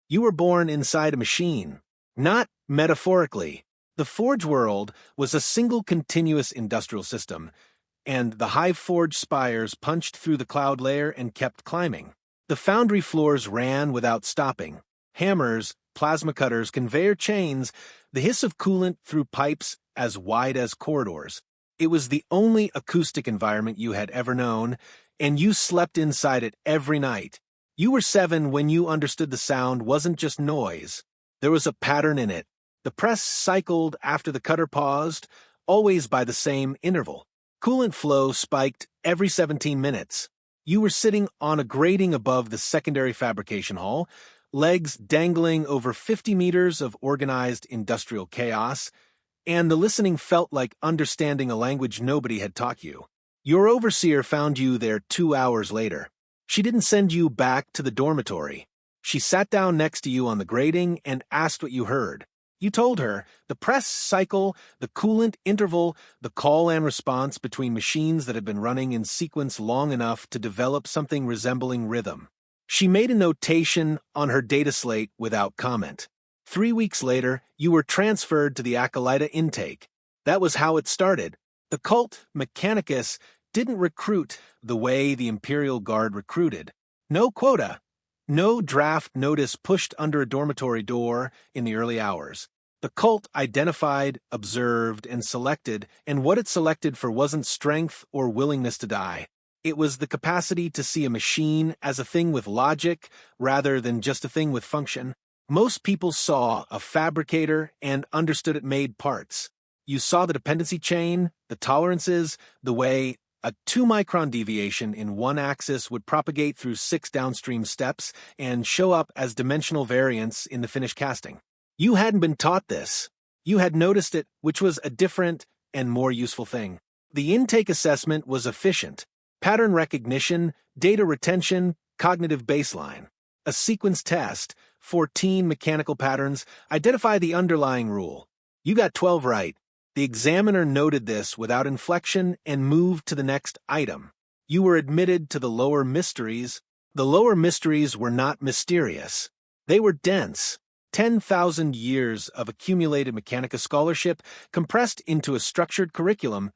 You were born inside a machine, not metaphorically. The Forge world was a single continuous industrial system, and the hive forge spires punched through the cloud layer and kept climbing. The foundry floors ran without stopping. Hammers, plasma cutters, conveyor chains, the hiss of coolant through pipes as wide as corridors. It was the only acoustic environment you had ever known, and you slept inside it every night. You were 7 when you understood the sound wasn't just noise. There was a pattern in it. The press cycled after the cutter paused, always by the same interval. Coolant flow spiked every 17 minutes. You were sitting on a grating above the secondary fabrication hall, legs dangling over 50 meters of organized industrial chaos, and the listening felt like understanding a language nobody had taught you. Your overseer found you there 2 hours later. She didn't send you back to the dormitory. She sat down next to you on the grating and asked what you heard. You told her the press cycle, the coolant interval, the call and response between machines that had been running in sequence long enough to develop something resembling rhythm. She made a notation on her data slate without comment. 3 weeks later, you were transferred to the Acolyta intake. That was how it started. The cult Mechanicus didn't recruit the way the Imperial Guard recruited. No quota. No draft notice pushed under a dormitory door in the early hours. The cult identified, observed, and selected, and what it selected for wasn't strength or willingness to die. It was the capacity to see a machine as a thing with logic rather than just a thing with function. Most people saw a fabricator and understood it made parts. You saw the dependency chain, the tolerances, the way a 2-micron deviation in one axis would propagate through 6 downstream steps and show up as dimensional variance in the finished casting. You hadn't been taught this. You had noticed it, which was a different and more useful thing. The intake assessment was efficient. Pattern recognition, data retention, cognitive baseline. A sequence test, 14 mechanical patterns, identify the underlying rule. You got 12 right. The examiner noted this without inflection and moved to the next item. You were admitted to the lower mysteries. The lower mysteries were not mysterious. They were dense. 10,000 years of accumulated Mechanica scholarship compressed into a structured curriculum,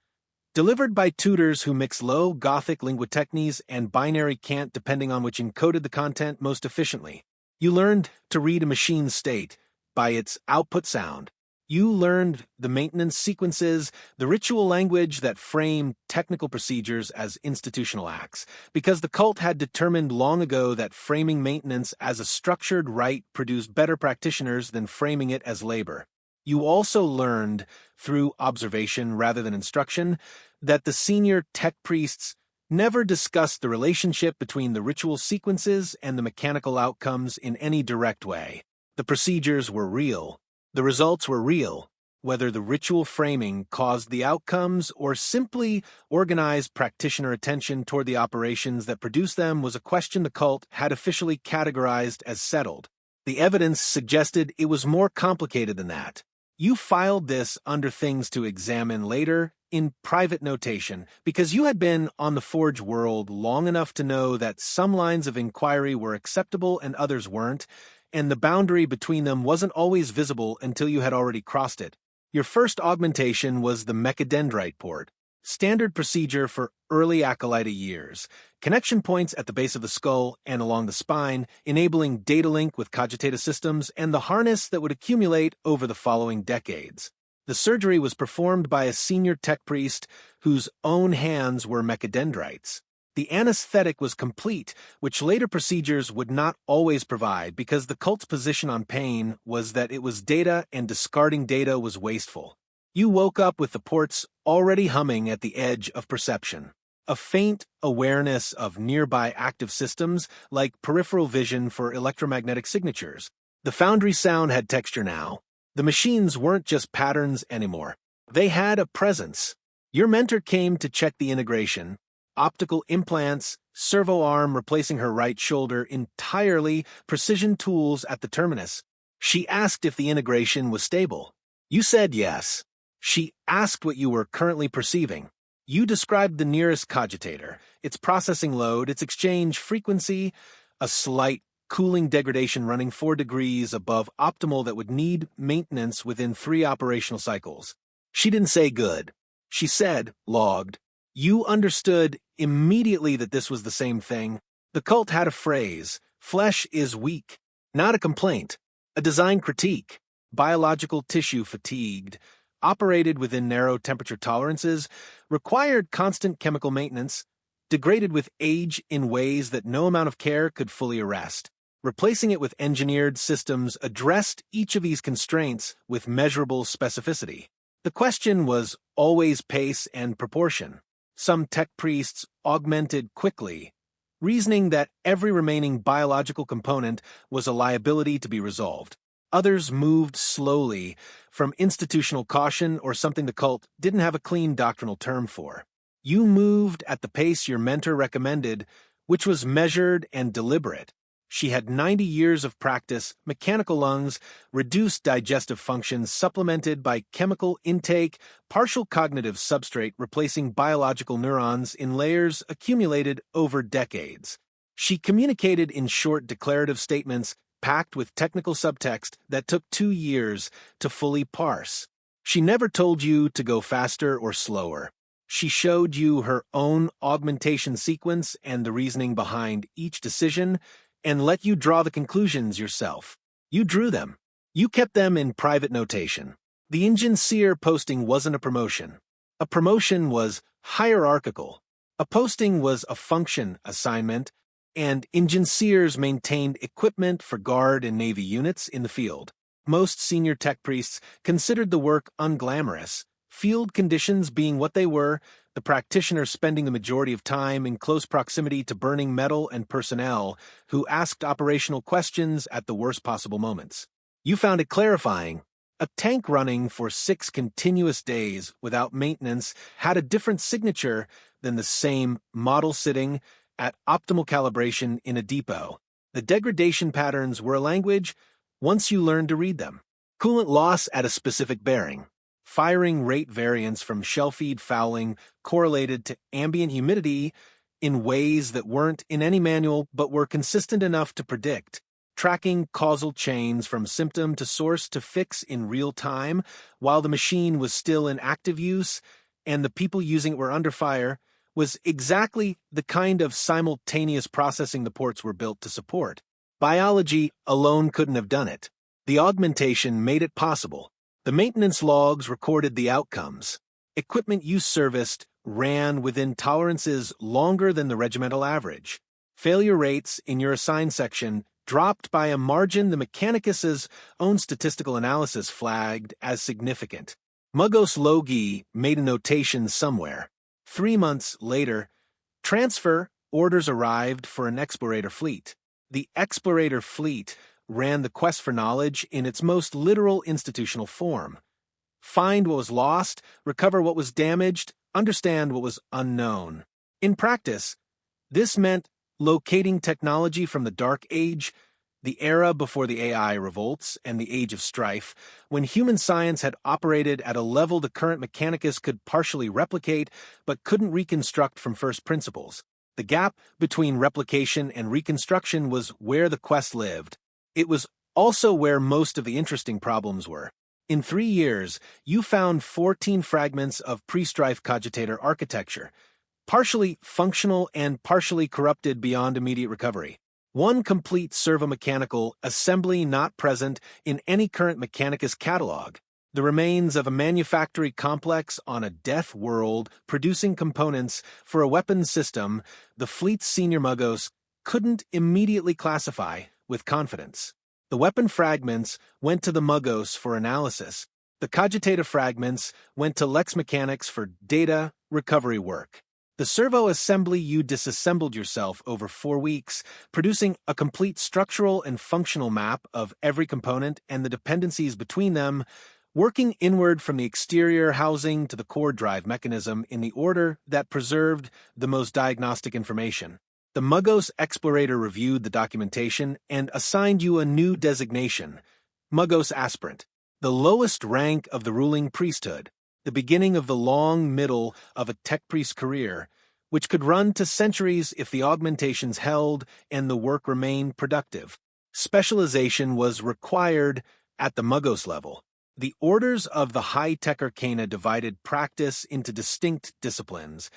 delivered by tutors who mix low Gothic linguotechnies and binary cant depending on which encoded the content most efficiently. You learned to read a machine's state by its output sound. You learned the maintenance sequences, the ritual language that framed technical procedures as institutional acts, because the cult had determined long ago that framing maintenance as a structured right produced better practitioners than framing it as labor. You also learned, through observation rather than instruction, that the senior tech priests never discussed the relationship between the ritual sequences and the mechanical outcomes in any direct way. The procedures were real. The results were real, whether the ritual framing caused the outcomes or simply organized practitioner attention toward the operations that produced them was a question the cult had officially categorized as settled. The evidence suggested it was more complicated than that. You filed this under things to examine later in private notation because you had been on the Forge world long enough to know that some lines of inquiry were acceptable and others weren't, and the boundary between them wasn't always visible until you had already crossed it. Your first augmentation was the mechadendrite port, standard procedure for early Acolyta years, connection points at the base of the skull and along the spine, enabling data link with cogitative systems and the harness that would accumulate over the following decades. The surgery was performed by a senior tech priest whose own hands were mechadendrites. The anesthetic was complete, which later procedures would not always provide because the cult's position on pain was that it was data and discarding data was wasteful. You woke up with the ports already humming at the edge of perception. A faint awareness of nearby active systems like peripheral vision for electromagnetic signatures. The foundry sound had texture now. The machines weren't just patterns anymore. They had a presence. Your mentor came to check the integration. Optical implants, servo arm replacing her right shoulder entirely, precision tools at the terminus. She asked if the integration was stable. You said yes. She asked what you were currently perceiving. You described the nearest cogitator, its processing load, its exchange frequency, a slight cooling degradation running 4 degrees above optimal that would need maintenance within 3 operational cycles. She didn't say good. She said, logged. You understood immediately that this was the same thing. The cult had a phrase, flesh is weak, not a complaint, a design critique. Biological tissue fatigued, operated within narrow temperature tolerances, required constant chemical maintenance, degraded with age in ways that no amount of care could fully arrest. Replacing it with engineered systems addressed each of these constraints with measurable specificity. The question was always pace and proportion. Some tech priests augmented quickly, reasoning that every remaining biological component was a liability to be resolved. Others moved slowly, from institutional caution or something the cult didn't have a clean doctrinal term for. You moved at the pace your mentor recommended, which was measured and deliberate. She had 90 years of practice, mechanical lungs, reduced digestive functions supplemented by chemical intake, partial cognitive substrate replacing biological neurons in layers accumulated over decades. She communicated in short declarative statements packed with technical subtext that took 2 years to fully parse. She never told you to go faster or slower. She showed you her own augmentation sequence and the reasoning behind each decision, and let you draw the conclusions yourself. You drew them. You kept them in private notation. The Ingenseer posting wasn't a promotion. A promotion was hierarchical. A posting was a function assignment, and Ingenseers maintained equipment for Guard and Navy units in the field. Most senior tech priests considered the work unglamorous, field conditions being what they were, the practitioner spending the majority of time in close proximity to burning metal and personnel who asked operational questions at the worst possible moments. You found it clarifying. A tank running for 6 continuous days without maintenance had a different signature than the same model sitting at optimal calibration in a depot. The degradation patterns were a language once you learned to read them. Coolant loss at a specific bearing. Firing rate variance from shell feed fouling correlated to ambient humidity in ways that weren't in any manual but were consistent enough to predict. Tracking causal chains from symptom to source to fix in real time while the machine was still in active use and the people using it were under fire was exactly the kind of simultaneous processing the ports were built to support. Biology alone couldn't have done it. The augmentation made it possible. The maintenance logs recorded the outcomes. Equipment you serviced ran within tolerances longer than the regimental average. Failure rates in your assigned section dropped by a margin the Mechanicus's own statistical analysis flagged as significant. Mugos Logi made a notation somewhere. 3 months later, transfer orders arrived for an explorator fleet. The explorator fleet ran the quest for knowledge in its most literal institutional form. Find what was lost, recover what was damaged, understand what was unknown. In practice, this meant locating technology from the Dark Age, the era before the AI revolts and the Age of Strife, when human science had operated at a level the current Mechanicus could partially replicate but couldn't reconstruct from first principles. The gap between replication and reconstruction was where the quest lived. It was also where most of the interesting problems were. In 3 years, you found 14 fragments of pre-Strife cogitator architecture, partially functional and partially corrupted beyond immediate recovery. 1 complete servomechanical assembly not present in any current Mechanicus catalog. The remains of a manufactory complex on a death world producing components for a weapons system the fleet's senior Mugos couldn't immediately classify with confidence. The weapon fragments went to the Mugos for analysis. The cogitator fragments went to Lex Mechanics for data recovery work. The servo assembly you disassembled yourself over 4 weeks, producing a complete structural and functional map of every component and the dependencies between them, working inward from the exterior housing to the core drive mechanism in the order that preserved the most diagnostic information. The Mugos Explorator reviewed the documentation and assigned you a new designation, Mugos Aspirant, the lowest rank of the ruling priesthood, the beginning of the long middle of a tech priest career, which could run to centuries if the augmentations held and the work remained productive. Specialization was required at the Muggos level. The orders of the high-tech arcana divided practice into distinct disciplines.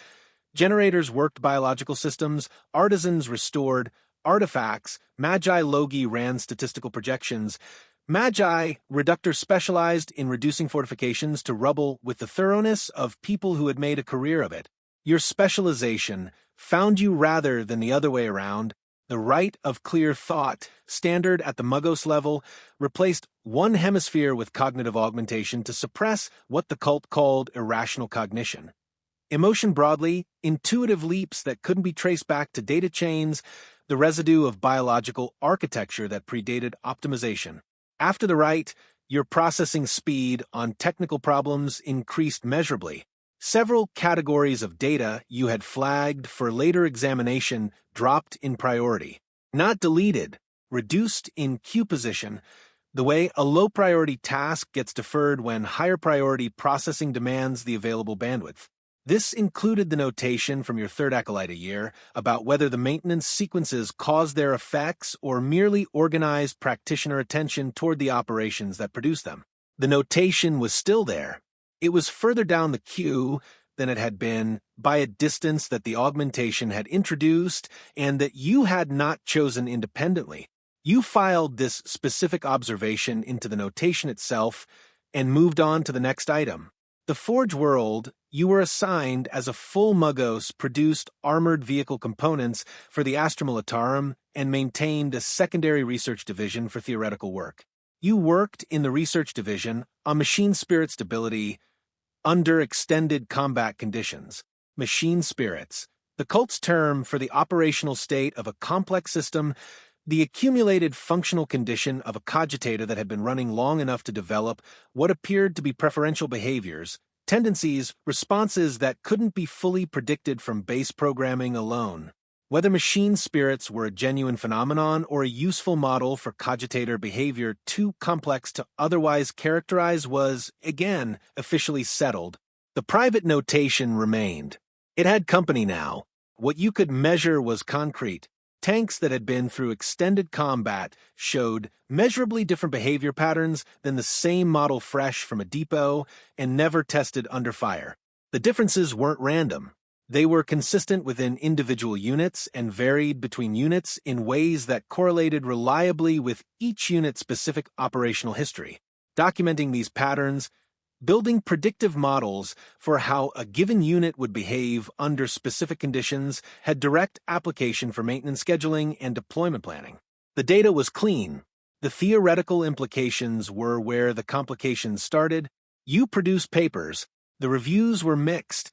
Generators worked biological systems, artisans restored artifacts, Magi Logi ran statistical projections. Magi Reductor specialized in reducing fortifications to rubble with the thoroughness of people who had made a career of it. Your specialization found you rather than the other way around. The right of clear thought, standard at the Muggos level, replaced one hemisphere with cognitive augmentation to suppress what the cult called irrational cognition. Emotion broadly, intuitive leaps that couldn't be traced back to data chains, the residue of biological architecture that predated optimization. After the right, your processing speed on technical problems increased measurably. Several categories of data you had flagged for later examination dropped in priority. Not deleted, reduced in queue position, the way a low-priority task gets deferred when higher-priority processing demands the available bandwidth. This included the notation from your third acolyte a year about whether the maintenance sequences caused their effects or merely organized practitioner attention toward the operations that produced them. The notation was still there. It was further down the queue than it had been by a distance that the augmentation had introduced and that you had not chosen independently. You filed this specific observation into the notation itself and moved on to the next item. The Forge world, you were assigned as a full Muggos produced armored vehicle components for the Astra Militarum and maintained a secondary research division for theoretical work. You worked in the research division on machine spirit stability under extended combat conditions. Machine spirits, the cult's term for the operational state of a complex system, the accumulated functional condition of a cogitator that had been running long enough to develop what appeared to be preferential behaviors, tendencies, responses that couldn't be fully predicted from base programming alone. Whether machine spirits were a genuine phenomenon or a useful model for cogitator behavior too complex to otherwise characterize was, again, officially settled. The private notation remained. It had company now. What you could measure was concrete. Tanks that had been through extended combat showed measurably different behavior patterns than the same model fresh from a depot and never tested under fire. The differences weren't random. They were consistent within individual units and varied between units in ways that correlated reliably with each unit's specific operational history. Documenting these patterns, building predictive models for how a given unit would behave under specific conditions had direct application for maintenance scheduling and deployment planning. The data was clean. The theoretical implications were where the complications started. You produced papers. The reviews were mixed.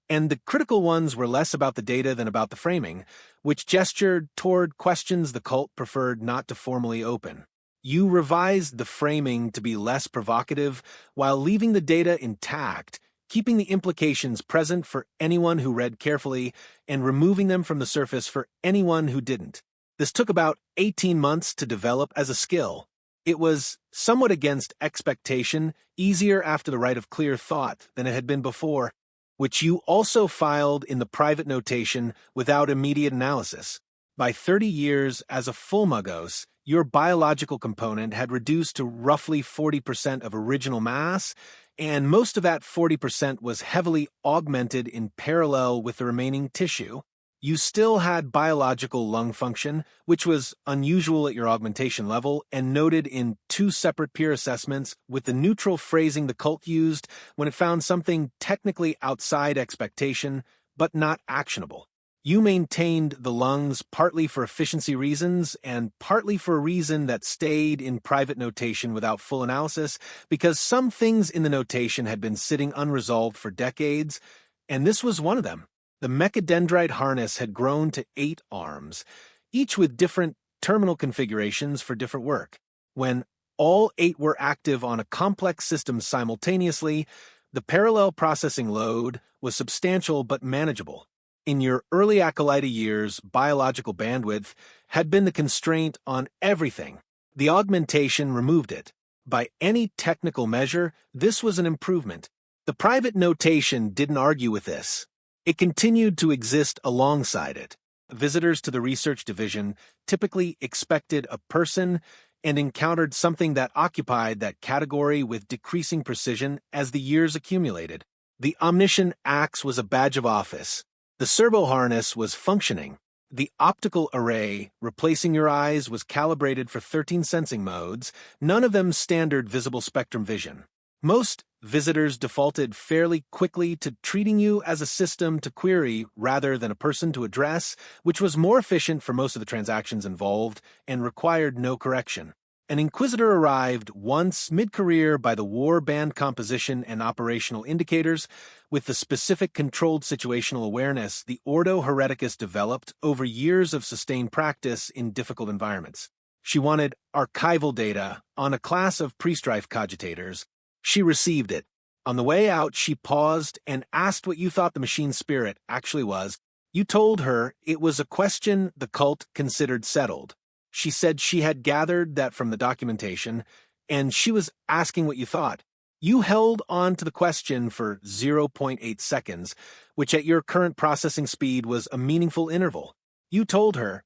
And the critical ones were less about the data than about the framing, which gestured toward questions the cult preferred not to formally open. You revised the framing to be less provocative while leaving the data intact, keeping the implications present for anyone who read carefully and removing them from the surface for anyone who didn't. This took about 18 months to develop as a skill. It was, somewhat against expectation, easier after the right of clear thought than it had been before, which you also filed in the private notation without immediate analysis. By 30 years as a full Muggos, your biological component had reduced to roughly 40% of original mass, and most of that 40% was heavily augmented in parallel with the remaining tissue. You still had biological lung function, which was unusual at your augmentation level and noted in 2 separate peer assessments with the neutral phrasing the cult used when it found something technically outside expectation but not actionable. You maintained the lungs partly for efficiency reasons and partly for a reason that stayed in private notation without full analysis because some things in the notation had been sitting unresolved for decades, and this was one of them. The mechadendrite harness had grown to 8 arms, each with different terminal configurations for different work. When all 8 were active on a complex system simultaneously, the parallel processing load was substantial but manageable. In your early acolyte years, biological bandwidth had been the constraint on everything. The augmentation removed it. By any technical measure, this was an improvement. The private notation didn't argue with this. It continued to exist alongside it. Visitors to the research division typically expected a person and encountered something that occupied that category with decreasing precision as the years accumulated. The omniscient axe was a badge of office. The servo harness was functioning. The optical array replacing your eyes was calibrated for 13 sensing modes, none of them standard visible spectrum vision. Most visitors defaulted fairly quickly to treating you as a system to query rather than a person to address, which was more efficient for most of the transactions involved and required no correction. An Inquisitor arrived once mid-career by the war band composition and operational indicators, with the specific controlled situational awareness the Ordo Hereticus developed over years of sustained practice in difficult environments. She wanted archival data on a class of pre-strife cogitators. She received it. On the way out, she paused and asked what you thought the machine's spirit actually was. You told her it was a question the cult considered settled. She said she had gathered that from the documentation, and she was asking what you thought. You held on to the question for 0.8 seconds, which at your current processing speed was a meaningful interval. You told her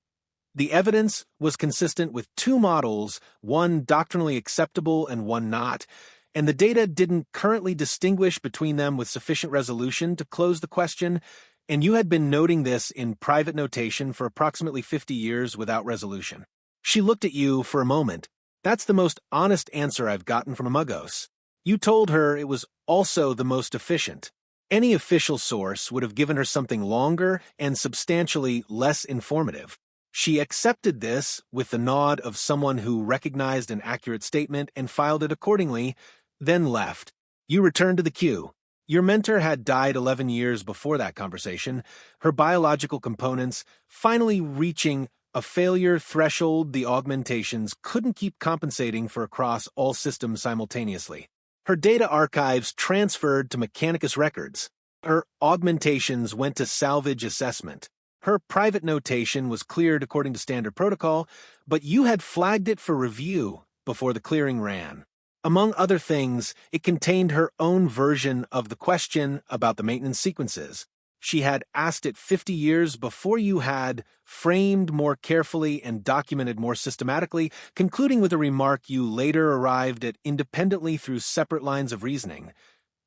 the evidence was consistent with two models, one doctrinally acceptable and one not, and the data didn't currently distinguish between them with sufficient resolution to close the question, and you had been noting this in private notation for approximately 50 years without resolution. She looked at you for a moment. That's the most honest answer I've gotten from a Muggos. You told her it was also the most efficient. Any official source would have given her something longer and substantially less informative. She accepted this with the nod of someone who recognized an accurate statement and filed it accordingly, then left. You returned to the queue. Your mentor had died 11 years before that conversation, her biological components finally reaching a failure threshold the augmentations couldn't keep compensating for across all systems simultaneously. Her data archives transferred to Mechanicus records. Her augmentations went to salvage assessment. Her private notation was cleared according to standard protocol, but you had flagged it for review before the clearing ran. Among other things, it contained her own version of the question about the maintenance sequences. She had asked it 50 years before you had framed more carefully and documented more systematically, concluding with a remark you later arrived at independently through separate lines of reasoning.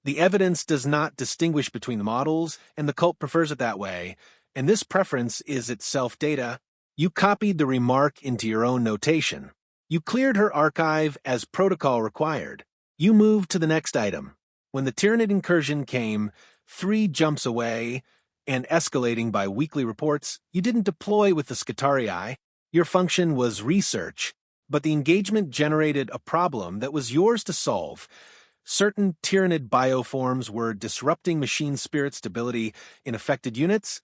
The evidence does not distinguish between the models, and the cult prefers it that way, and this preference is itself data. You copied the remark into your own notation. You cleared her archive as protocol required. You moved to the next item. When the Tyranid incursion came, 3 jumps away, and escalating by weekly reports, you didn't deploy with the Scutarii. Your function was research, but the engagement generated a problem that was yours to solve. Certain Tyranid bioforms were disrupting machine spirit stability in affected units,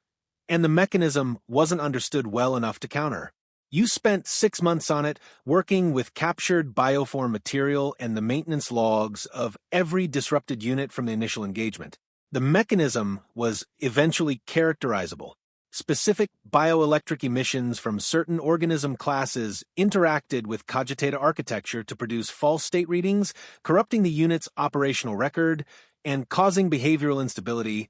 and the mechanism wasn't understood well enough to counter. You spent 6 months on it, working with captured bioform material and the maintenance logs of every disrupted unit from the initial engagement. The mechanism was eventually characterizable. Specific bioelectric emissions from certain organism classes interacted with cogitator architecture to produce false state readings, corrupting the unit's operational record and causing behavioral instability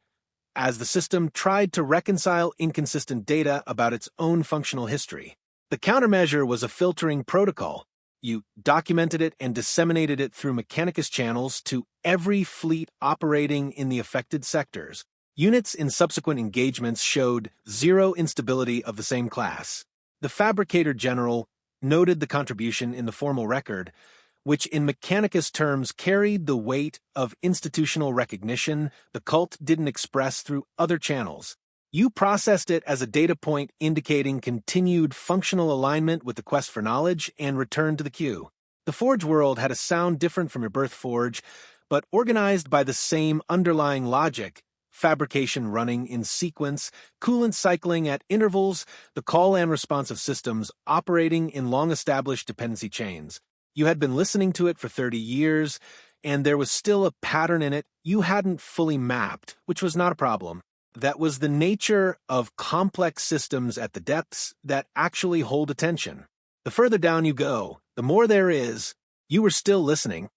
as the system tried to reconcile inconsistent data about its own functional history. The countermeasure was a filtering protocol. You documented it and disseminated it through Mechanicus channels to every fleet operating in the affected sectors. Units in subsequent engagements showed 0 instability of the same class. The Fabricator General noted the contribution in the formal record, which in Mechanicus terms carried the weight of institutional recognition the cult didn't express through other channels. You processed it as a data point indicating continued functional alignment with the quest for knowledge and returned to the queue. The Forge world had a sound different from your birth forge, but organized by the same underlying logic: fabrication running in sequence, coolant cycling at intervals, the call and responsive systems operating in long-established dependency chains. You had been listening to it for 30 years, and there was still a pattern in it you hadn't fully mapped, which was not a problem. That was the nature of complex systems at the depths that actually hold attention. The further down you go, the more there is. You were still listening.